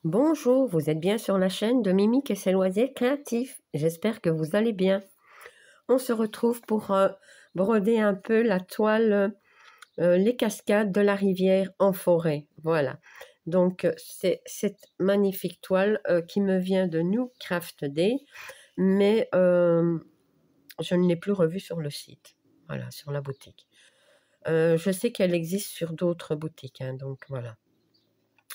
Bonjour, vous êtes bien sur la chaîne de Mimique et ses loisirs créatifs. J'espère que vous allez bien. On se retrouve pour broder un peu la toile Les cascades de la rivière en forêt. Voilà. Donc, c'est cette magnifique toile qui me vient de New Craft Day, mais je ne l'ai plus revue sur le site. Voilà, sur la boutique. Je sais qu'elle existe sur d'autres boutiques, hein, donc voilà.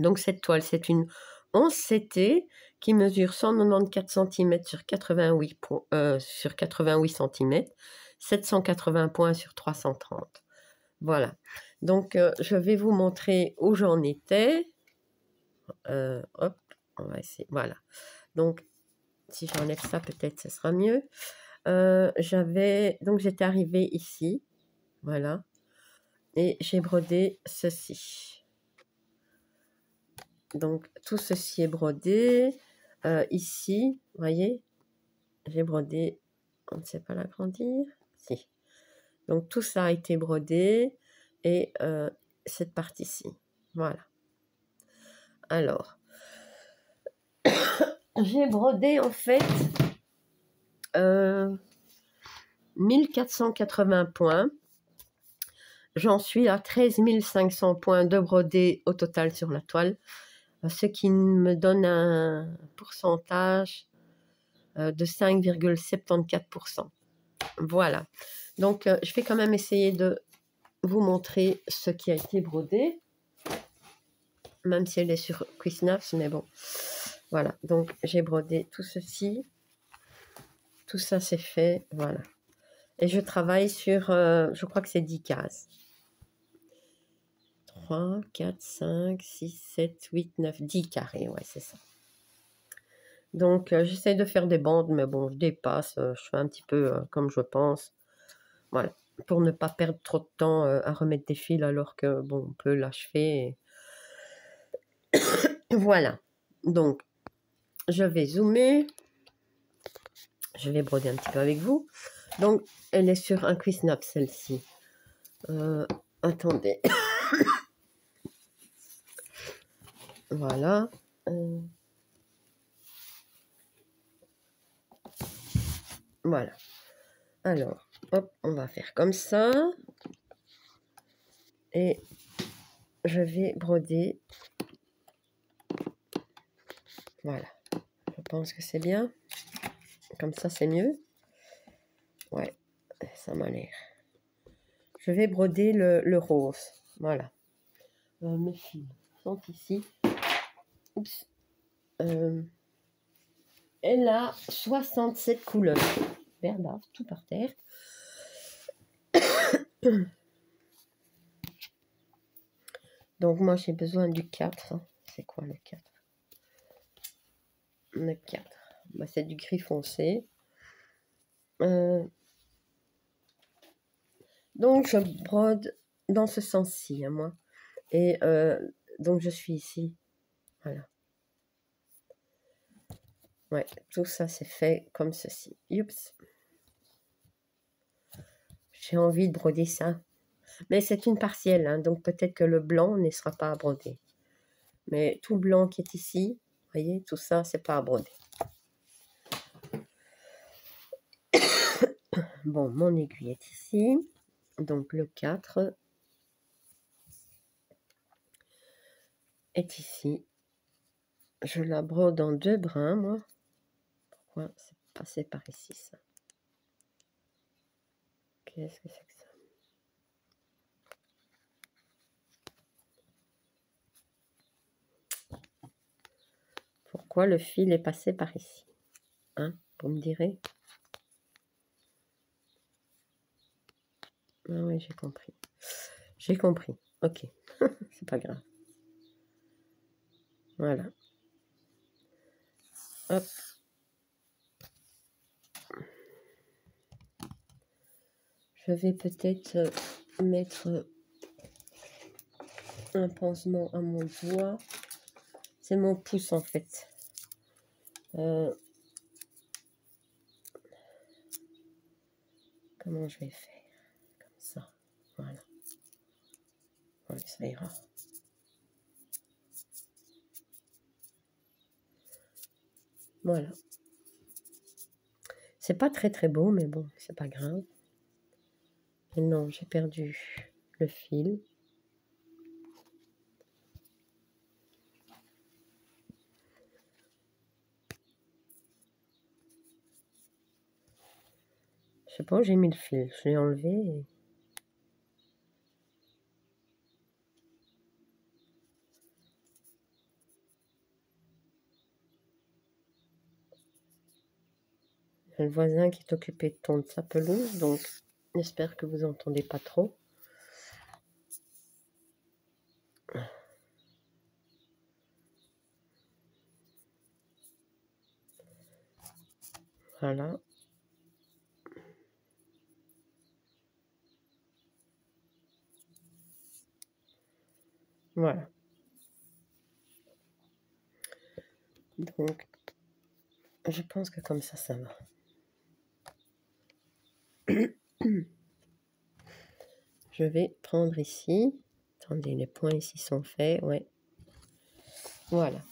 Donc cette toile, c'est une 11 CT qui mesure 194 cm sur 88, sur 88 cm, 780 points sur 330. Voilà. Donc je vais vous montrer où j'en étais. Hop, on va essayer. Voilà. Donc si j'enlève ça, peut-être ce sera mieux. Donc j'étais arrivée ici. Voilà. Et j'ai brodé ceci. Donc, tout ceci est brodé. Ici, vous voyez, j'ai brodé, on ne sait pas l'agrandir. Si. Donc, tout ça a été brodé. Et cette partie-ci. Voilà. Alors, j'ai brodé en fait 1480 points. J'en suis à 13 500 points de brodé au total sur la toile, ce qui me donne un pourcentage de 5,74%. Voilà. Donc, je vais quand même essayer de vous montrer ce qui a été brodé, même si elle est sur Quiznaps, mais bon. Voilà. Donc, j'ai brodé tout ceci. Tout ça, c'est fait. Voilà. Et je travaille sur, je crois que c'est 10 cases. 3, 4, 5, 6, 7, 8, 9, 10 carrés. Ouais, c'est ça. Donc, j'essaie de faire des bandes, mais bon, je dépasse. Je fais un petit peu comme je pense. Voilà. Pour ne pas perdre trop de temps à remettre des fils alors que, bon, on peut l'achever. Voilà. Donc, je vais zoomer. Je vais broder un petit peu avec vous. Donc, elle est sur un Quiznaps, celle-ci. Attendez. Voilà. Voilà. Alors, hop, on va faire comme ça. Et je vais broder. Voilà. Je pense que c'est bien. Comme ça, c'est mieux. Ouais, ça m'a l'air. Je vais broder le rose. Voilà. Mes fils sont ici. Oups. Elle a 67 couleurs. Verdâtre, tout par terre. Donc, moi, j'ai besoin du 4. C'est quoi le 4? Le 4. Bah, c'est du gris foncé. Donc, je brode dans ce sens-ci, hein, moi. Et donc, je suis ici. Voilà. Ouais, tout ça, c'est fait comme ceci. Oups. J'ai envie de broder ça. Mais c'est une partielle, hein, donc peut-être que le blanc ne sera pas à broder. Mais tout le blanc qui est ici, vous voyez, tout ça, c'est pas à broder. Bon, mon aiguille est ici. Donc, le 4 est ici. Je la brode en 2 brins, moi. Pourquoi c'est passé par ici, ça? Qu'est-ce que c'est que ça? Pourquoi le fil est passé par ici? Hein, vous me direz? Ah oui, j'ai compris. J'ai compris. Ok. C'est pas grave. Voilà. Hop. Je vais peut-être mettre un pansement à mon doigt. C'est mon pouce en fait. Comment je vais faire? Comme ça. Voilà. Ouais, ça ira. Voilà. C'est pas très très beau, mais bon, c'est pas grave. Et non, j'ai perdu le fil. Je sais pas où j'ai mis le fil. Je l'ai enlevé. Il y a le voisin qui est occupé de tondre sa pelouse, donc j'espère que vous entendez pas trop. Voilà. Voilà. Donc, je pense que comme ça va. Je vais prendre ici. Attendez, les points ici sont faits. Ouais. Voilà.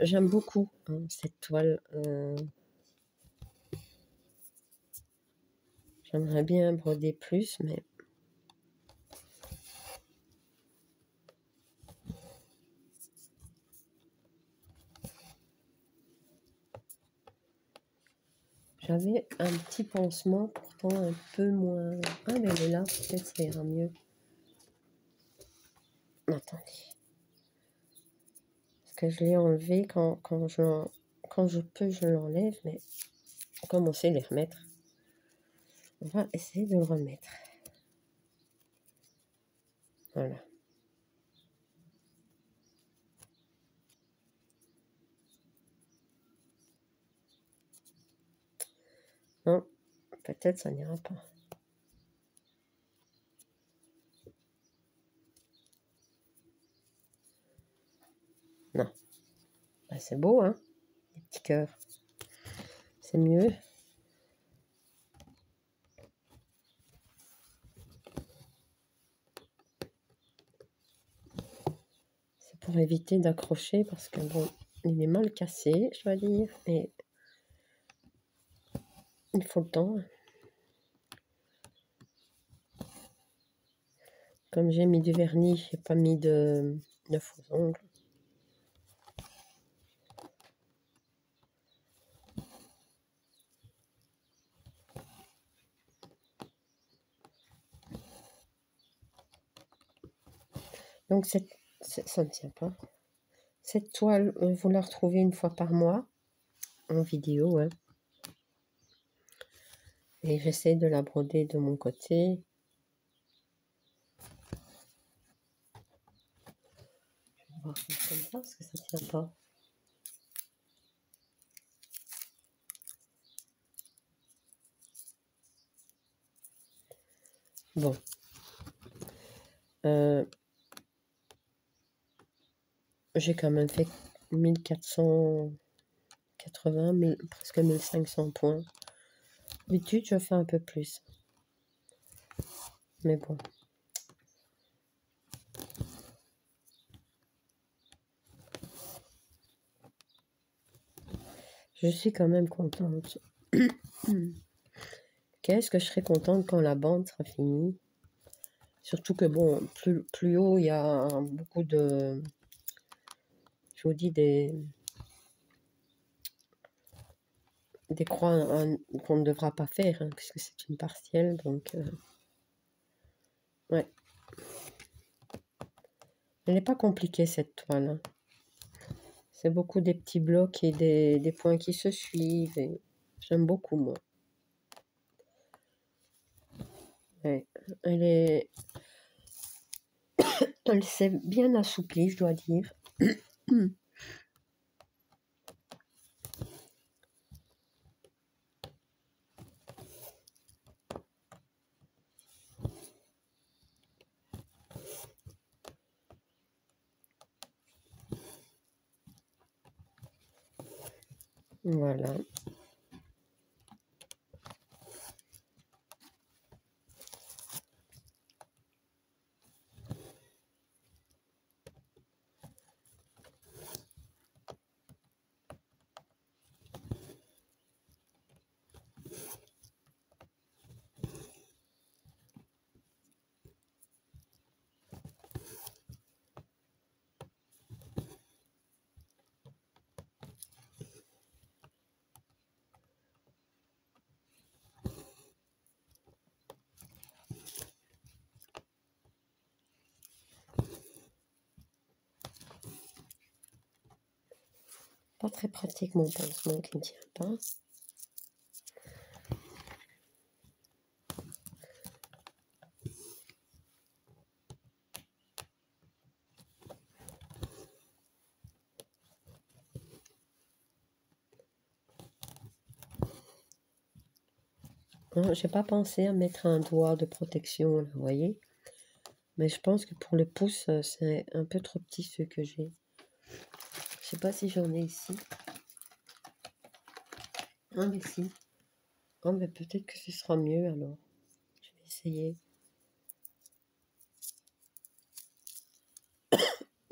J'aime beaucoup cette toile. J'aimerais bien broder plus, mais j'avais un petit pansement, pourtant un peu moins... Ah, mais elle est là, peut-être ça ira mieux. Attendez. Parce que je l'ai enlevé quand je peux, je l'enlève, mais comme on sait les remettre, on va essayer de le remettre. Voilà. Non, peut-être ça n'ira pas. Non. Bah, c'est beau, hein, les petits cœurs. C'est mieux. C'est pour éviter d'accrocher parce que bon, il est mal cassé, je dois dire, et il faut le temps. Comme j'ai mis du vernis, j'ai pas mis de faux ongles. Donc ça ne tient pas. Cette toile, vous la retrouvez une fois par mois en vidéo, hein. Et j'essaie de la broder de mon côté. Je vais voir comme ça parce que ça ne tient pas. Bon. J'ai quand même fait 1480, presque 1500 points. D'habitude, je fais un peu plus. Mais bon. Je suis quand même contente. Qu'est-ce que je serai contente quand la bande sera finie. Surtout que bon, plus haut, il y a beaucoup de... Je vous dis des croix qu'on ne devra pas faire, hein, puisque c'est une partielle, donc... ouais. Elle n'est pas compliquée, cette toile, hein. C'est beaucoup des petits blocs et des points qui se suivent. Et j'aime beaucoup, moi. Ouais. Elle s'est bien assouplie, je dois dire. Voilà. Pas très pratique mon pansement qui ne tient pas. J'ai pas pensé à mettre un doigt de protection, là, vous voyez. Mais je pense que pour le pouce, c'est un peu trop petit ce que j'ai. Je sais pas si j'en ai ici. Ah mais si. Ah mais peut-être que ce sera mieux alors. Je vais essayer.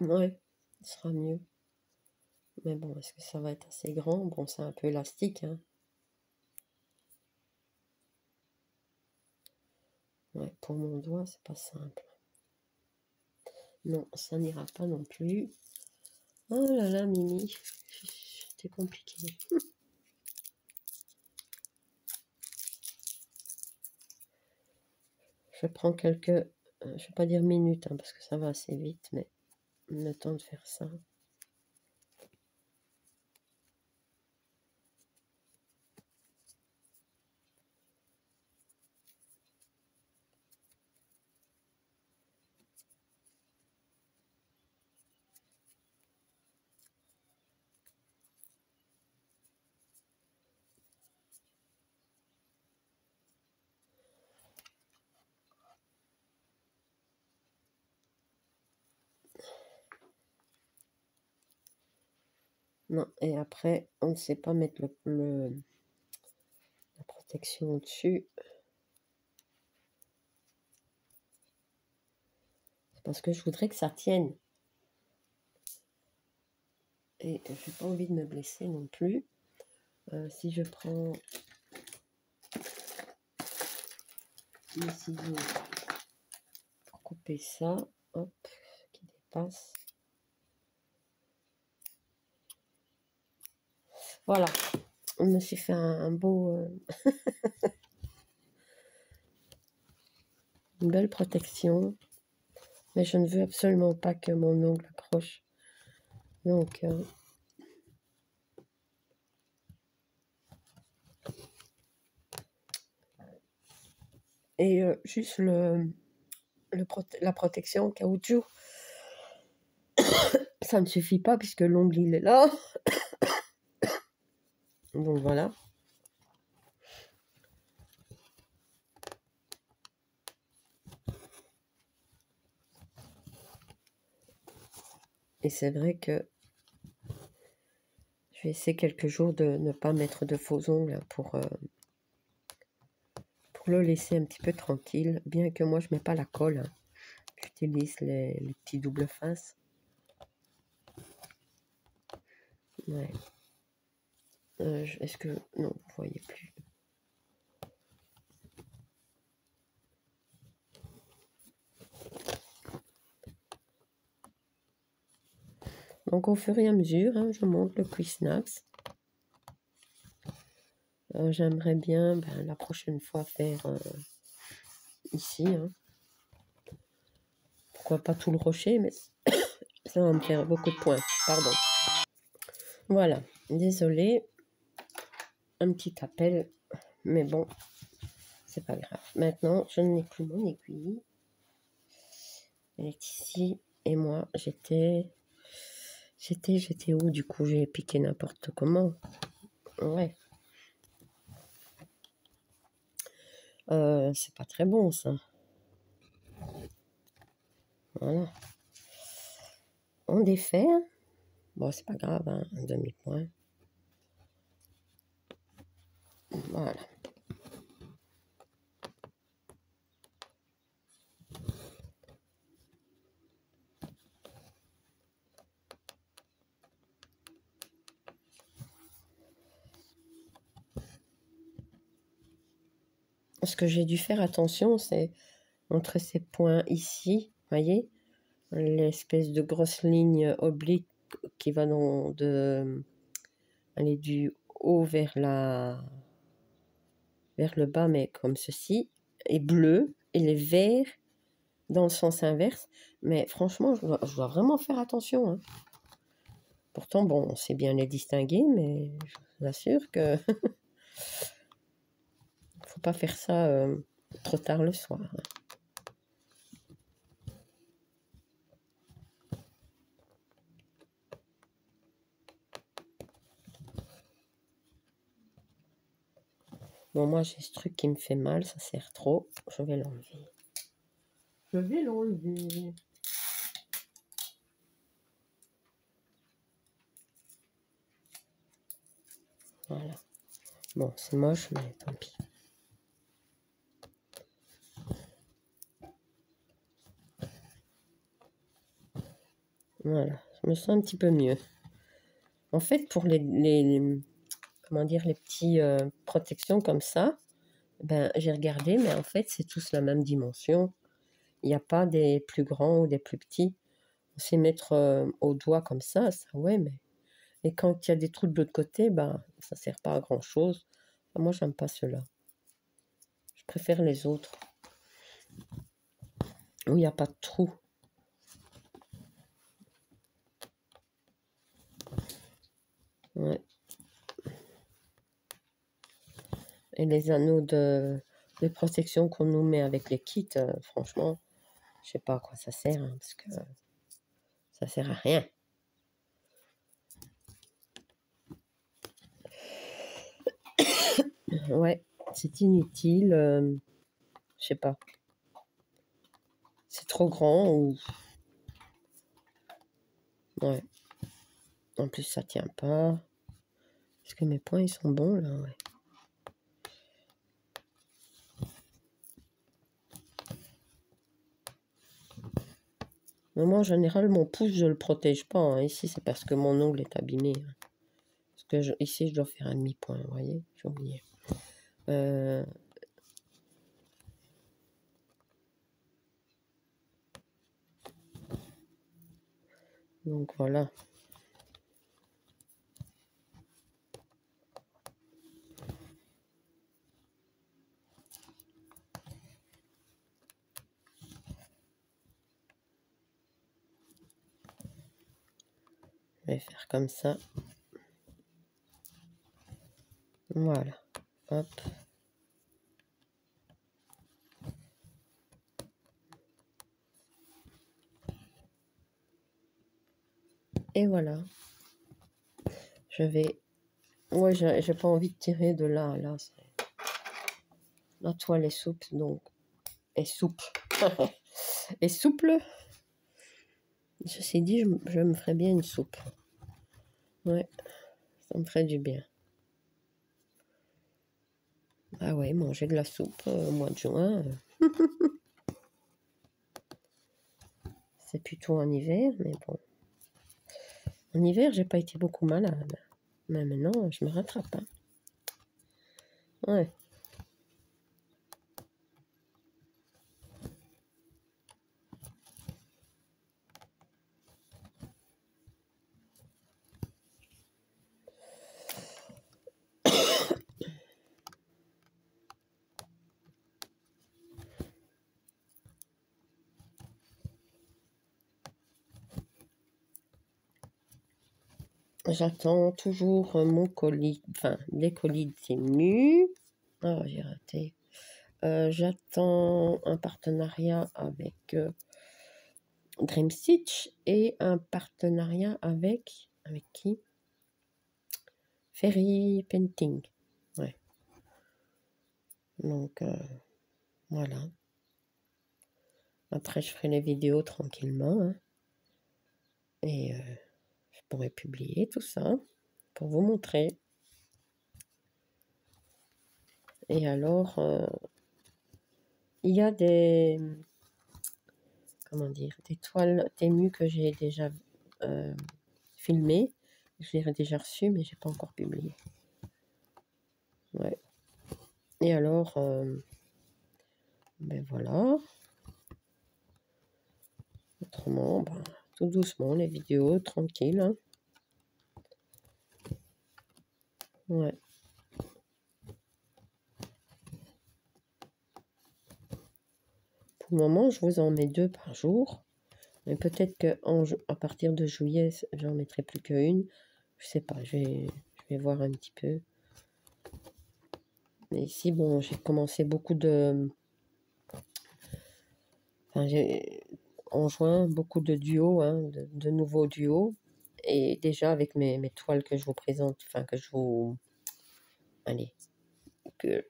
Ouais, ce sera mieux. Mais bon, est-ce que ça va être assez grand? Bon, c'est un peu élastique, hein. Ouais, pour mon doigt, c'est pas simple. Non, ça n'ira pas non plus. Oh là là, Mimi, c'était compliqué. Je prends quelques, je vais pas dire minutes, hein, parce que ça va assez vite, mais le temps de faire ça. Non, et après, on ne sait pas mettre la protection au-dessus. C'est parce que je voudrais que ça tienne. Et j'ai pas envie de me blesser non plus. Si je prends les ciseaux pour couper ça, hop, qui dépasse. Voilà, on me suis fait un beau, une belle protection. Mais je ne veux absolument pas que mon ongle accroche. Donc, et juste la protection en caoutchouc, ça ne suffit pas puisque l'ongle il est là. Donc voilà. Et c'est vrai que je vais essayer quelques jours de ne pas mettre de faux ongles pour le laisser un petit peu tranquille. Bien que moi je mets pas la colle, hein. J'utilise les petits double face. Ouais. Est-ce que... Non, vous voyez plus. Donc au fur et à mesure, hein, je monte le Cuisnax. J'aimerais bien la prochaine fois faire ici. Hein. Pourquoi pas tout le rocher, mais ça va me faire beaucoup de points. Pardon. Voilà, désolée. Un petit appel, mais bon, c'est pas grave. Maintenant, je n'ai plus mon aiguille. Elle est ici. Et moi, j'étais où du coup? J'ai piqué n'importe comment. Ouais. C'est pas très bon ça. Voilà. On défait. Bon, c'est pas grave, hein, un demi-point. Voilà. Ce que j'ai dû faire attention, c'est entre ces points ici, voyez, l'espèce de grosse ligne oblique qui va aller du haut vers le bas, mais comme ceci, est bleu, et les verts dans le sens inverse. Mais franchement, je dois vraiment faire attention, hein, Pourtant, bon, on sait bien les distinguer, mais je vous assure que faut pas faire ça trop tard le soir. Bon, moi, j'ai ce truc qui me fait mal, ça sert trop. Je vais l'enlever. Je vais l'enlever. Voilà. Bon, c'est moche, mais tant pis. Voilà, je me sens un petit peu mieux. En fait, pour comment dire, les petits protections comme ça, ben, j'ai regardé, mais en fait, c'est tous la même dimension. Il n'y a pas des plus grands ou des plus petits. On sait mettre au doigt comme ça, ouais, mais... Et quand il y a des trous de l'autre côté, ben, ça ne sert pas à grand-chose. Moi, j'aime pas ceux-là. Je préfère les autres, où il n'y a pas de trou. Ouais. Et les anneaux de protection qu'on nous met avec les kits, franchement, je sais pas à quoi ça sert, hein, parce que ça sert à rien. Ouais, c'est inutile, je sais pas. C'est trop grand ou... Ouais. En plus, ça tient pas. Est-ce que mes poings, ils sont bons, là? Ouais. Mais moi, en général, mon pouce, je le protège pas, hein. Ici, c'est parce que mon ongle est abîmé, hein. Parce que ici, je dois faire un demi-point, vous voyez? J'ai oublié. Donc, voilà. Je vais faire comme ça. Voilà. Hop. Et voilà. Je vais... Ouais, j'ai pas envie de tirer de là. Là, la toile est souple, donc... Est souple. Est souple. Ceci dit, je me ferais bien une soupe. Ouais, ça me ferait du bien. Ah ouais, manger de la soupe au mois de juin. C'est plutôt en hiver, mais bon. En hiver, j'ai pas été beaucoup malade. Mais maintenant, je me rattrape. Hein. Ouais. J'attends toujours mon colis, enfin, des colis de Temu. Ah, j'ai raté. J'attends un partenariat avec Dream Stitch et un partenariat avec qui? Fairy Painting. Ouais. Donc, voilà. Après, je ferai les vidéos tranquillement. Hein. Et je pourrai publier tout ça pour vous montrer. Et alors, il y a des... Comment dire? Des toiles Temu que j'ai déjà filmées. Je les ai déjà reçues, mais j'ai pas encore publié. Ouais. Et alors, ben voilà. Autrement, ben, tout doucement, les vidéos, tranquille. Hein. Ouais. Pour le moment, je vous en mets 2 par jour. Et peut-être qu'à partir de juillet, j'en mettrai plus qu'une. Je sais pas, je vais voir un petit peu. Mais ici, bon, j'ai commencé beaucoup de... Enfin, en juin, beaucoup de duos, hein, de nouveaux duos. Et déjà avec mes toiles que je vous présente, enfin que je vous... Allez, que,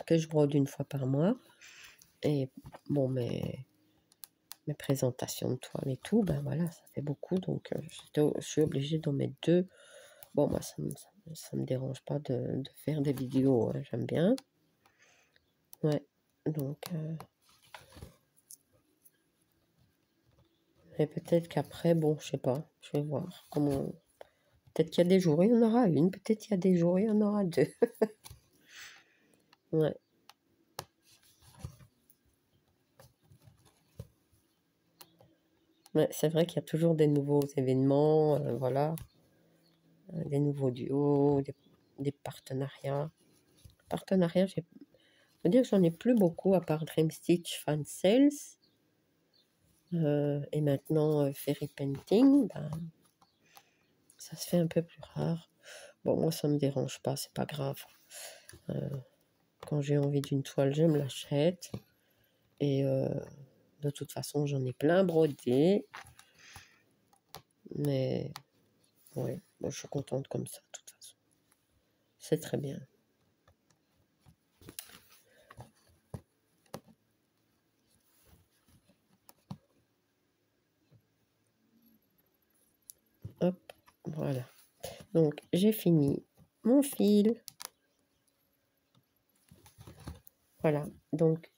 que je brode une fois par mois. Et bon, mes présentations de toiles et tout, ben voilà, ça fait beaucoup. Donc, je suis obligée d'en mettre 2. Bon, moi, ça me dérange pas de faire des vidéos, hein, j'aime bien. Ouais, donc... et peut-être qu'après, bon, je sais pas, je vais voir comment... Peut-être qu'il y a des jours, il y en aura une. Peut-être qu'il y a des jours, il y en aura 2. Ouais. Ouais, c'est vrai qu'il y a toujours des nouveaux événements, voilà. Des nouveaux duos, des partenariats. Partenariats, je veux dire que j'en ai plus beaucoup à part Dream Stitch Fan Sales. Et maintenant, Fairy Painting, ben, ça se fait un peu plus rare. Bon, moi, ça me dérange pas, c'est pas grave. Quand j'ai envie d'une toile, je me l'achète. Et de toute façon, j'en ai plein brodé. Mais, ouais, moi, je suis contente comme ça, de toute façon. C'est très bien. Hop, voilà. Donc, j'ai fini mon fil. Voilà, donc...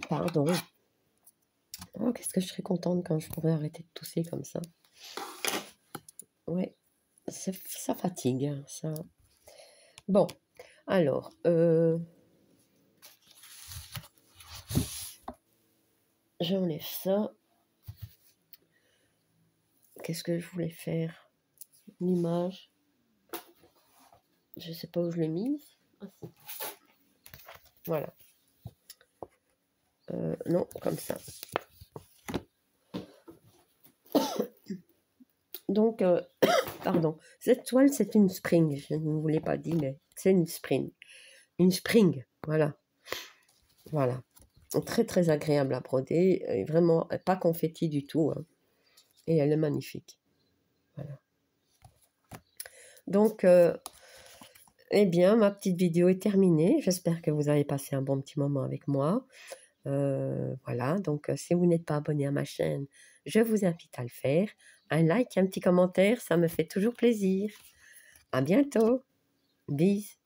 Pardon. Oh, qu'est-ce que je serais contente quand je pourrais arrêter de tousser comme ça. Ouais, ça fatigue, hein, ça. Bon, alors... j'enlève ça. Qu'est-ce que je voulais faire? Une image. Je sais pas où je l'ai mise. Ah, si. Voilà. Non, comme ça. Donc, pardon. Cette toile, c'est une spring. Je ne vous l'ai pas dit, mais c'est une spring. Une spring, voilà. Voilà. Très, très agréable à broder. Et vraiment, pas confetti du tout. Hein. Et elle est magnifique. Voilà. Donc, eh bien, ma petite vidéo est terminée. J'espère que vous avez passé un bon petit moment avec moi. Voilà, donc si vous n'êtes pas abonné à ma chaîne, je vous invite à le faire. Un like, un petit commentaire, ça me fait toujours plaisir. À bientôt. Bis.